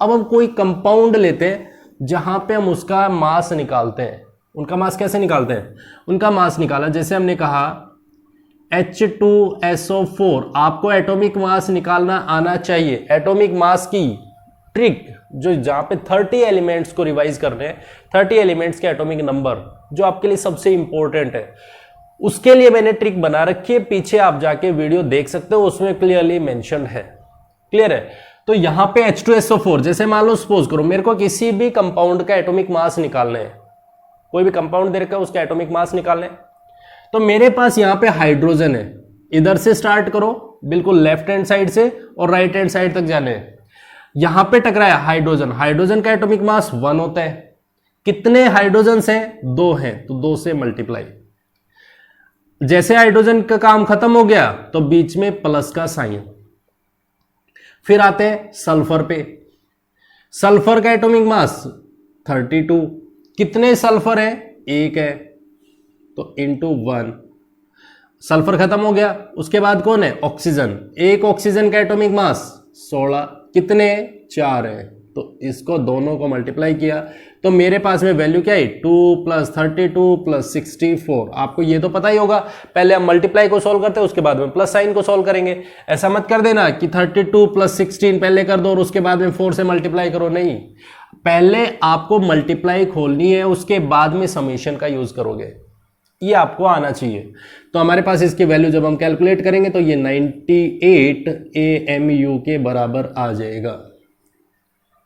अब हम कोई कंपाउंड लेते हैं जहां पे हम उसका मास निकालते हैं। उनका मास कैसे निकालते हैं? उनका मास निकाला, जैसे हमने कहा H2SO4, आपको एटॉमिक मास निकालना आना चाहिए। एटॉमिक मास की ट्रिक, जो जहां पे 30 एलिमेंट्स को रिवाइज करने हैं, 30 एलिमेंट्स के एटॉमिक नंबर, जो आपके लिए सबसे इंपॉर्टेंट है, उसके लिए मैंने ट्रिक बना रखी है। पीछे आप जाके वीडियो देख सकते हो, उसमें क्लियरली मेंशन है। क्लियर है? तो यहां पे H2SO4, जैसे मान लो सपोज करो मेरे को किसी भी कंपाउंड का एटॉमिक मास निकालना है, कोई भी कंपाउंड दे रखा है, उसका एटॉमिक मास निकालना है, तो मेरे पास यहां पे हाइड्रोजन है। इधर से स्टार्ट करो, बिल्कुल लेफ्ट हैंड साइड से और राइट हैंड साइड तक जाने हैं। यहां पे टकराया हाइड्रोजन, हाइड्रोजन का एटॉमिक मास 1 होता है। कितने हाइड्रोजन हैं? 2 हैं, तो 2 से मल्टीप्लाई। जैसे हाइड्रोजन का काम खत्म हो गया तो बीच में प्लस का साइन। फिर आते हैं सल्फर पे। सल्फर का एटॉमिक मास 32। कितने सल्फर है? 1 है, तो इंटू 1। सल्फर खत्म हो गया। उसके बाद कौन है? ऑक्सीजन। एक ऑक्सीजन का एटॉमिक मास 16। कितने? 4 है, तो इसको दोनों को मल्टीप्लाई किया तो मेरे पास में वैल्यू क्या है? 2 + 32 + 64। आपको ये तो पता ही होगा, पहले हम मल्टीप्लाई को सॉल्व करते हैं, उसके बाद में प्लस साइन को सॉल्व करेंगे। ऐसा मत कर देना कि 32 + 16 पहले कर दो और उसके बाद में 4 से मल्टीप्लाई करो, नहीं। पहले आपको मल्टीप्लाई खोलनी है, उसके बाद में समेशन का यूज करोगे, ये आपको आना चाहिए। तो हमारे पास इसकी वैल्यू जब हम कैलकुलेट करेंगे तो ये 98 AMU के बराबर आ जाएगा।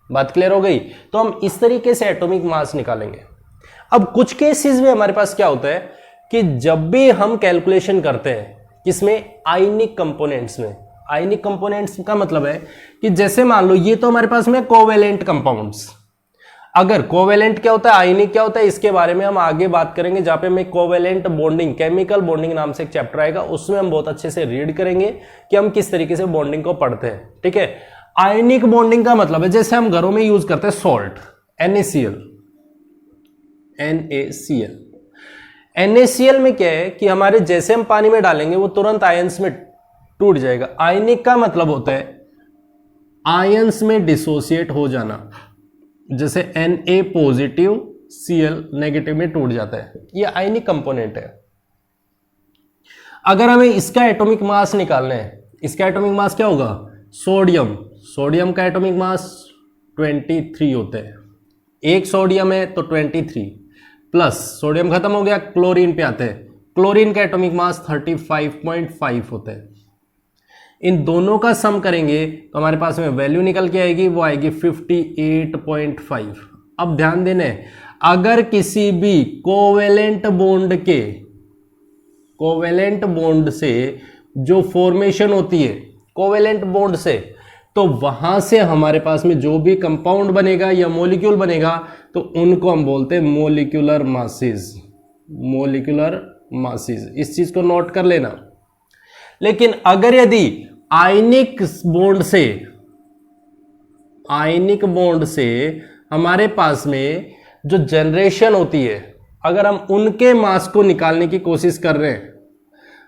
बात क्लियर हो गई? तो हम इस तरीके से एटॉमिक मास निकालेंगे। अब कुछ केसेस में हमारे पास क्या होता है कि जब भी हम कैलकुलेशन करते हैं, किसमें? आयनिक कंपोनेंट्स में। आयनिक कंपोनेंट्स का मतलब है कि जैसे मान लो ये तो हमारे पास में कोवेलेंट कंपाउंड्स। अगर कोवेलेंट क्या होता है, आयनिक क्या होता है, इसके बारे में हम आगे बात करेंगे, जहां पे हमें कोवेलेंट बॉन्डिंग, केमिकल बॉन्डिंग नाम से एक चैप्टर आएगा, उसमें हम बहुत अच्छे से रीड करेंगे कि हम किस तरीके से बॉन्डिंग को पढ़ते हैं। ठीक है? आयनिक बॉन्डिंग का मतलब है जैसे हम घरों में यूज करते हैं सॉल्ट, NaCl। NaCl में क्या है कि हमारे जैसे हम पानी में डालेंगे वो तुरंत आयंस में टूट जाएगा। आयनिक का मतलब होता है आयंस में डिसोसिएट हो जाना, जैसे Na+, Cl- में टूट जाता है, ये आयनिक कंपोनेंट है। अगर हमें इसका एटॉमिक मास निकालना है, इसका एटॉमिक मास क्या होगा? सोडियम का एटॉमिक मास 23 होता है। एक सोडियम है तो 23 प्लस सोडियम खत्म हो गया, क्लोरीन पे आते हैं। क्लोरीन का एटॉमिक मास 35.5 होता है। इन दोनों का सम करेंगे तो हमारे पास में वैल्यू निकल के आएगी, वो आएगी 58.5। अब ध्यान देने, अगर किसी भी कोवेलेंट बॉन्ड से जो फॉर्मेशन होती है कोवेलेंट बॉन्ड से, तो वहां से हमारे पास में जो भी कंपाउंड बनेगा या मॉलिक्यूल बनेगा तो उनको हम बोलते हैं मोलिकुलर मासेस। मोलिकुलर मासेस, इस चीज को नोट कर लेना। लेकिन अगर यदि आयनिक बॉन्ड से हमारे पास में जो जनरेशन होती है, अगर हम उनके मास को निकालने की कोशिश कर रहे हैं,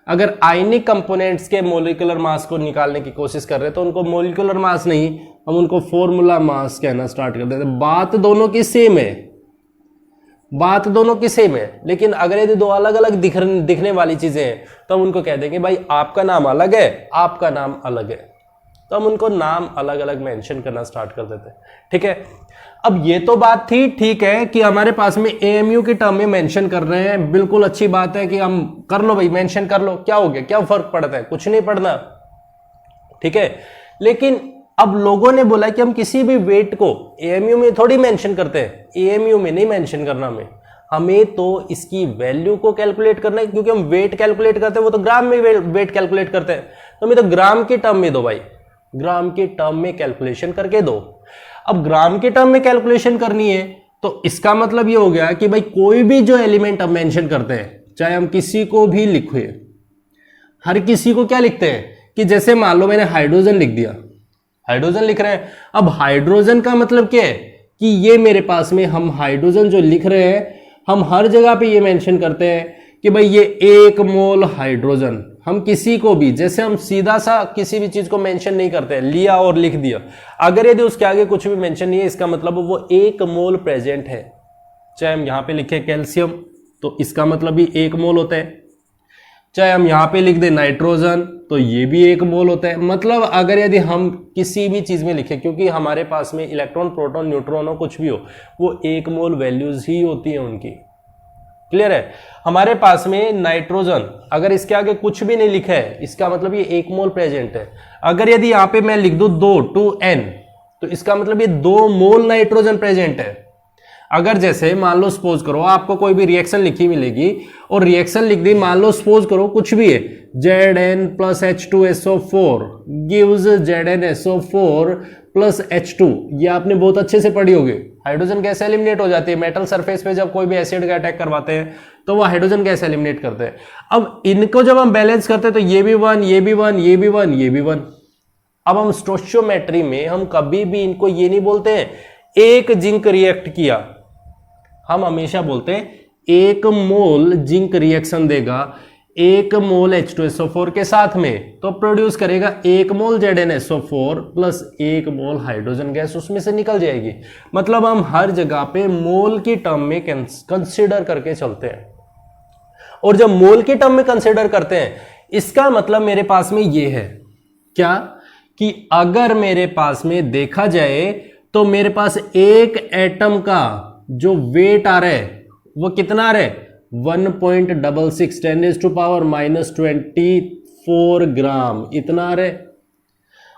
अगर आयनिक कंपोनेंट्स के मोलिकुलर मास को निकालने की कोशिश कर रहे हैं, तो उनको मोलिकुलर मास नहीं, हम उनको फॉर्मूला मास कहना स्टार्ट कर देते हैं। बात दोनों की सेम है, बात दोनों की सेम है, लेकिन अगर यदि दो अलग अलग दिखने वाली चीजें हैं तो हम उनको कह देंगे भाई आपका नाम अलग है, आपका नाम अलग है, तो हम उनको नाम अलग अलग मेंशन करना स्टार्ट कर देते हैं। ठीक है, अब ये तो बात थी, ठीक है, कि हमारे पास में एएमयू की टर्म में मेंशन कर रहे हैं, बिल्कुल अच्छी बात है कि हम कर लो भाई, मेंशन कर लो, क्या हो गया, क्या फर्क पड़ता है, कुछ नहीं पड़ना। ठीक है, लेकिन अब लोगों ने बोला कि हम किसी भी वेट को एएमयू में थोड़ी मेंशन करते हैं, एएमयू में नहीं मेंशन करना हमें तो इसकी वैल्यू को कैलकुलेट करना है, क्योंकि हम वेट कैलकुलेट करते हैं, वो तो ग्राम में वेट कैलकुलेट करते हैं, तो हमें तो ग्राम की टर्म में दो भाई, ग्राम की टर्म में कैलकुलेशन करके दो। अब ग्राम के टर्म में कैलकुलेशन करनी है तो इसका मतलब ये हो गया कि भाई कोई भी जो एलिमेंट हम मेंशन करते हैं, चाहे हम किसी को भी लिखे, हर किसी को क्या लिखते हैं कि जैसे मान लो मैंने हाइड्रोजन लिख दिया, हाइड्रोजन लिख रहे हैं। अब हाइड्रोजन का मतलब क्या है कि ये मेरे पास में हम हाइड्रोजन जो लिख रहे हैं, हम हर जगह पे ये मेंशन करते हैं कि भाई ये 1 मोल हाइड्रोजन, हम किसी को भी, जैसे हम सीधा सा किसी भी चीज को मेंशन नहीं करते, लिया और लिख दिया, अगर यदि उसके आगे कुछ भी मेंशन नहीं है, इसका मतलब वो 1 मोल प्रेजेंट है। चाहे हम यहां पे लिखे कैल्शियम तो इसका मतलब भी 1 मोल होता है, चाहे हम यहां पे लिख दे नाइट्रोजन तो ये भी 1 मोल होता है। मतलब अगर यदि हम किसी भी चीज में लिखे, क्योंकि हमारे पास में इलेक्ट्रॉन प्रोटॉन न्यूट्रॉन हो कुछ भी हो, वो 1 मोल वैल्यूज ही होती है उनकी। क्लियर है, हमारे पास में नाइट्रोजन अगर इसके आगे कुछ भी नहीं लिखा है, इसका मतलब ये 1 मोल प्रेजेंट है। अगर यदि यहां पे मैं लिख दूं 2 तो इसका मतलब ये 2 मोल नाइट्रोजन प्रेजेंट है। अगर जैसे मान लो सपोज करो आपको कोई भी रिएक्शन लिखी मिलेगी और रिएक्शन लिख दी, मान लो सपोज करो कुछ भी है, Zn plus H2SO4 gives ZnSO4 plus H2, ये आपने बहुत अच्छे से पढ़ी होगी। हाइड्रोजन गैस एलिमिनेट हो जाती है मेटल सरफेस पे, जब कोई भी एसिड का अटैक करवाते हैं तो वो हाइड्रोजन गैस एलिमिनेट करते हैं। अब इनको जब हम बैलेंस करते हैं तो ये भी 1, ये भी 1, ये भी 1, ये भी 1। अब हम स्टोइचियोमेट्री में हम कभी भी इनको ये नहीं बोलते हैं 1 जिंक रिएक्ट किया, हम हमेशा बोलते हैं 1 मोल जिंक रिएक्शन देगा 1 मोल H2SO4 के साथ में, तो प्रोड्यूस करेगा 1 मोल ZnSO4 प्लस 1 मोल हाइड्रोजन गैस उसमें से निकल जाएगी। मतलब हम हर जगह पे मोल की टर्म में कंसीडर करके चलते हैं, और जब मोल की टर्म में कंसीडर करते हैं इसका मतलब मेरे पास में ये है क्या कि अगर मेरे पास में देखा जाए तो मेरे पास एक एटम का जो वेट आ रहा है वो कितना आ रहा है 1.66 10⁻⁻24 ग्राम, इतना आ रहा है।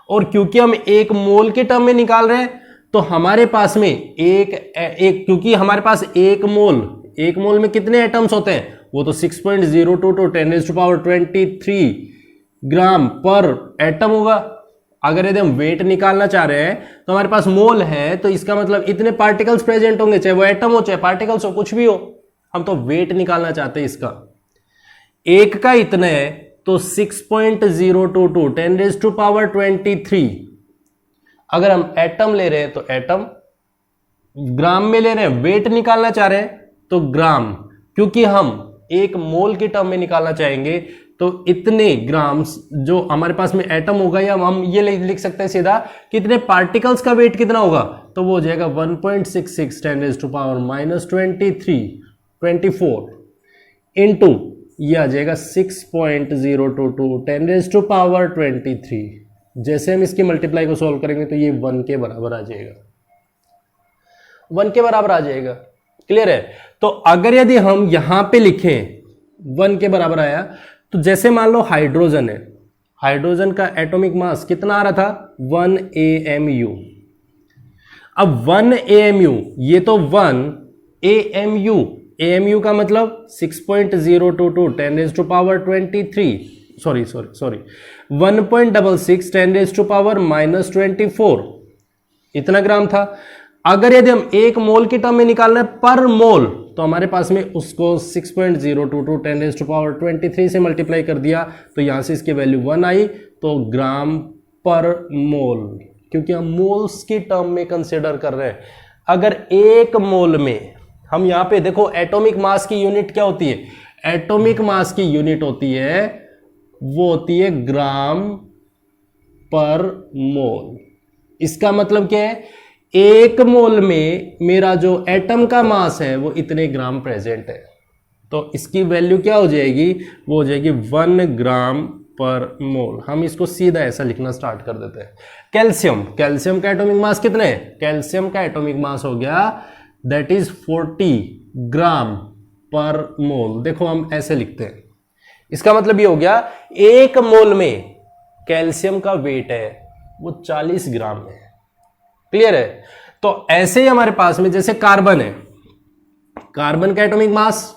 और क्योंकि हम 1 मोल के टर्म में निकाल रहे हैं तो हमारे पास में क्योंकि हमारे पास 1 मोल में कितने एटम्स होते हैं, वो तो 6.022 10⁻23 ग्राम पर एटम होगा। अगर यदि हम वेट निकालना चाह रहे हैं तो हमारे पास मोल है, तो इसका मतलब इतने पार्टिकल्स प्रेजेंट होंगे, चाहे वो एटम हो चाहे पार्टिकल्स हो कुछ भी हो, हम तो वेट निकालना चाहते हैं इसका। एक का इतना है तो 6.022 10⁻23। अगर हम एटम ले रहे हैं तो एटम, ग्राम में ले रहे हैं, वेट निकालना चाह रहे हैं तो ग्राम, क्योंकि हम 1 मोल की टर्म में निकालना चाहेंगे तो इतने ग्राम्स जो हमारे पास में एटम होगा, या हम ये लिख सकते हैं सीधा कितने पार्टिकल्स का वेट कितना होगा, तो वो हो जाएगा 1.66 10⁻23 इंटू ये आ जाएगा 6.022 10⁻23। जैसे हम इसकी मल्टीप्लाई को सॉल्व करेंगे तो ये 1 के बराबर आ जाएगा, 1 के बराबर आ जाएगा। क्लियर है, तो अगर यदि हम यहां पे लिखें 1 के बराबर आया, तो जैसे मान लो हाइड्रोजन है, हाइड्रोजन का एटॉमिक मास कितना आ रहा था 1 AMU। अब 1 AMU, ये तो 1 AMU, AMU का मतलब 6.022 10⁻23 सॉरी 1.66 10⁻⁻24 इतना ग्राम था। अगर यदि हम 1 मोल की टर्म में निकालना है पर मोल, तो हमारे पास में उसको 6.022 10⁻23 से मल्टीप्लाई कर दिया, तो यहां से इसकी वैल्यू 1 आई, तो ग्राम पर मोल, क्योंकि हम मोल्स की टर्म में कंसीडर कर रहे हैं। अगर 1 मोल में हम यहां पे देखो एटॉमिक मास की यूनिट क्या होती है, एटॉमिक मास की यूनिट होती है वो होती है ग्राम पर मोल। इसका मतलब क्या है, 1 मोल में मेरा जो एटम का मास है वो इतने ग्राम प्रेजेंट है, तो इसकी वैल्यू क्या हो जाएगी, वो हो जाएगी 1 ग्राम पर मोल। हम इसको सीधा ऐसा लिखना स्टार्ट कर देते हैं। कैल्शियम, कैल्शियम का एटॉमिक मास कितने है, कैल्शियम का एटॉमिक मास हो गया दैट इज 40 ग्राम पर मोल। देखो हम ऐसे लिखते हैं, इसका मतलब ये हो गया 1 मोल में कैल्शियम का वेट है वो 40 ग्राम है। क्लियर है। तो ऐसे ही हमारे पास में जैसे कार्बन है, कार्बन का एटॉमिक मास,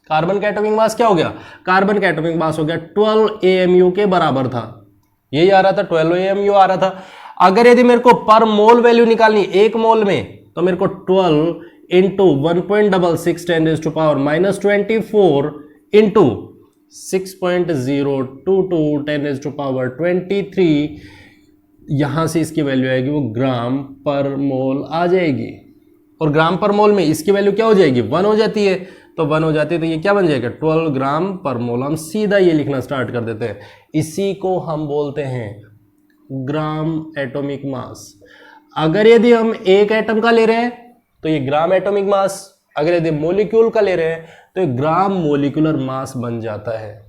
कार्बन का एटॉमिक मास क्या हो गया, कार्बन का एटॉमिक मास हो गया 12 AMU के बराबर था, यही आ रहा था 12 AMU आ रहा था। अगर यदि मेरे को पर मोल वैल्यू निकालनी 1 मोल में, तो मेरे को 12 इंटू 1.66 10⁻24 इंटू 6.022 10⁻23, यहां से इसकी वैल्यू आएगी वो ग्राम पर मोल आ जाएगी। और ग्राम पर मोल में इसकी वैल्यू क्या हो जाएगी, 1 हो जाती है, तो 1 हो जाती है, तो ये क्या बन जाएगा 12 ग्राम पर मोल। हम सीधा ये लिखना स्टार्ट कर देते हैं, इसी को हम बोलते हैं ग्राम एटॉमिक मास। अगर यदि हम एक एटम का ले रहे हैं तो ये ग्राम एटॉमिक मास, अगर यदि मोलिक्यूल का ले रहे हैं तो ये ग्राम मोलिकुलर मास बन जाता है।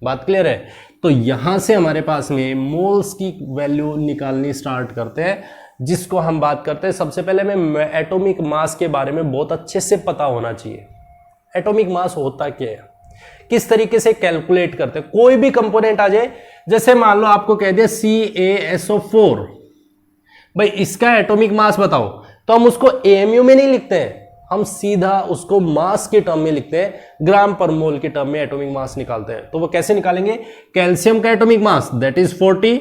बात क्लियर है। तो यहां से हमारे पास में मोल्स की वैल्यू निकालनी स्टार्ट करते हैं, जिसको हम बात करते हैं। सबसे पहले हमें एटॉमिक मास के बारे में बहुत अच्छे से पता होना चाहिए। एटॉमिक मास होता क्या है, किस तरीके से कैलकुलेट करते हैं। कोई भी कंपोनेंट आ जाए, जैसे मान लो आपको कह दिया CaSO4, भाई इसका एटॉमिक मास बताओ, तो हम उसको AMU में नहीं लिखते हैं, हम सीधा उसको मास के टर्म में लिखते हैं, ग्राम पर मोल के टर्म में एटॉमिक मास निकालते हैं। तो वो कैसे निकालेंगे, कैल्शियम का atomic mass that is 40,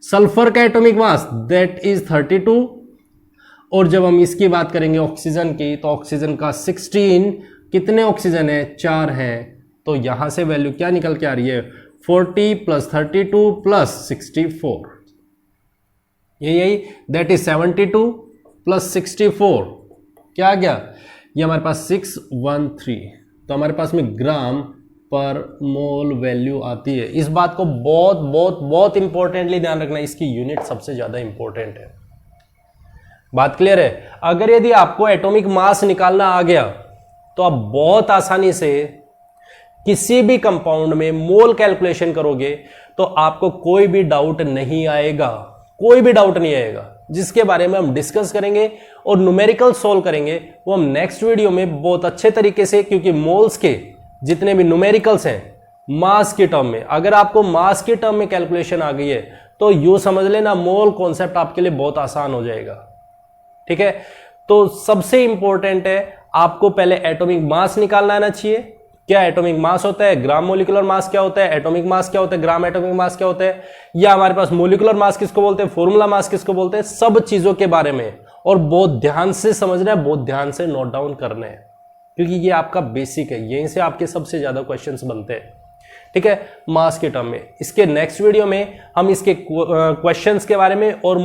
sulphur का एटॉमिक मास दैट इज 32, और जब हम इसकी बात करेंगे ऑक्सीजन की, तो ऑक्सीजन का 16, कितने ऑक्सीजन है, 4 है, तो यहां से वैल्यू क्या निकल के आ रही है 40 प्लस 32 प्लस 64, यही दैट इज 72 प्लस 64 क्या आ गया, ये हमारे पास 613। तो हमारे पास में ग्राम पर मोल वैल्यू आती है। इस बात को बहुत बहुत बहुत इंपॉर्टेंटली ध्यान रखना, इसकी यूनिट सबसे ज्यादा इंपॉर्टेंट है। बात क्लियर है। अगर यदि आपको एटॉमिक मास निकालना आ गया तो आप बहुत आसानी से किसी भी कंपाउंड में मोल कैलकुलेशन करोगे, तो आपको कोई भी डाउट नहीं आएगा, कोई भी डाउट नहीं आएगा, जिसके बारे में हम डिस्कस करेंगे और न्यूमेरिकल सोल्व करेंगे वो हम नेक्स्ट वीडियो में बहुत अच्छे तरीके से। क्योंकि मोल्स के जितने भी न्यूमेरिकल्स हैं मास के टर्म में, अगर आपको मास के टर्म में कैलकुलेशन आ गई है तो यूं समझ लेना मोल कॉन्सेप्ट आपके लिए बहुत आसान हो जाएगा। ठीक है। तो सबसे इंपॉर्टेंट है आपको पहले एटॉमिक मास निकालना आना चाहिए। क्या एटॉमिक मास होता है, ग्राम मोलिकुलर मास क्या होता है, एटॉमिक मास क्या होता है, ग्राम एटॉमिक मास क्या होता है, या हमारे पास मोलिकुलर मास किसको बोलते हैं, फॉर्मूला मास किसको बोलते हैं, सब चीजों के बारे में और बहुत ध्यान से समझना है, बहुत ध्यान से नोट डाउन करना है, क्योंकि ये आपका बेसिक है, यहीं से आपके सबसे ज्यादा क्वेश्चंस बनते हैं। ठीक है, मास के टर्म में। इसके नेक्स्ट वीडियो में हम इसके क्वेश्चंस के बारे में और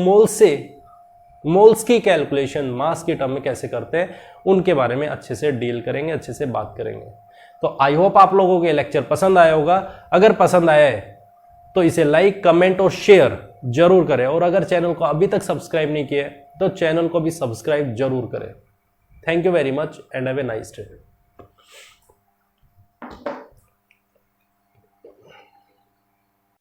मोल्स की कैलकुलेशन मास के टर्म में कैसे करते हैं उनके बारे में अच्छे से डील करेंगे, अच्छे से बात करेंगे। तो आई होप आप लोगों को ये लेक्चर पसंद आया होगा। अगर पसंद आया है तो इसे लाइक, कमेंट और शेयर जरूर करें, और अगर चैनल को अभी तक सब्सक्राइब नहीं किया है तो चैनल को भी सब्सक्राइब जरूर करें। Thank you very much and have a nice day.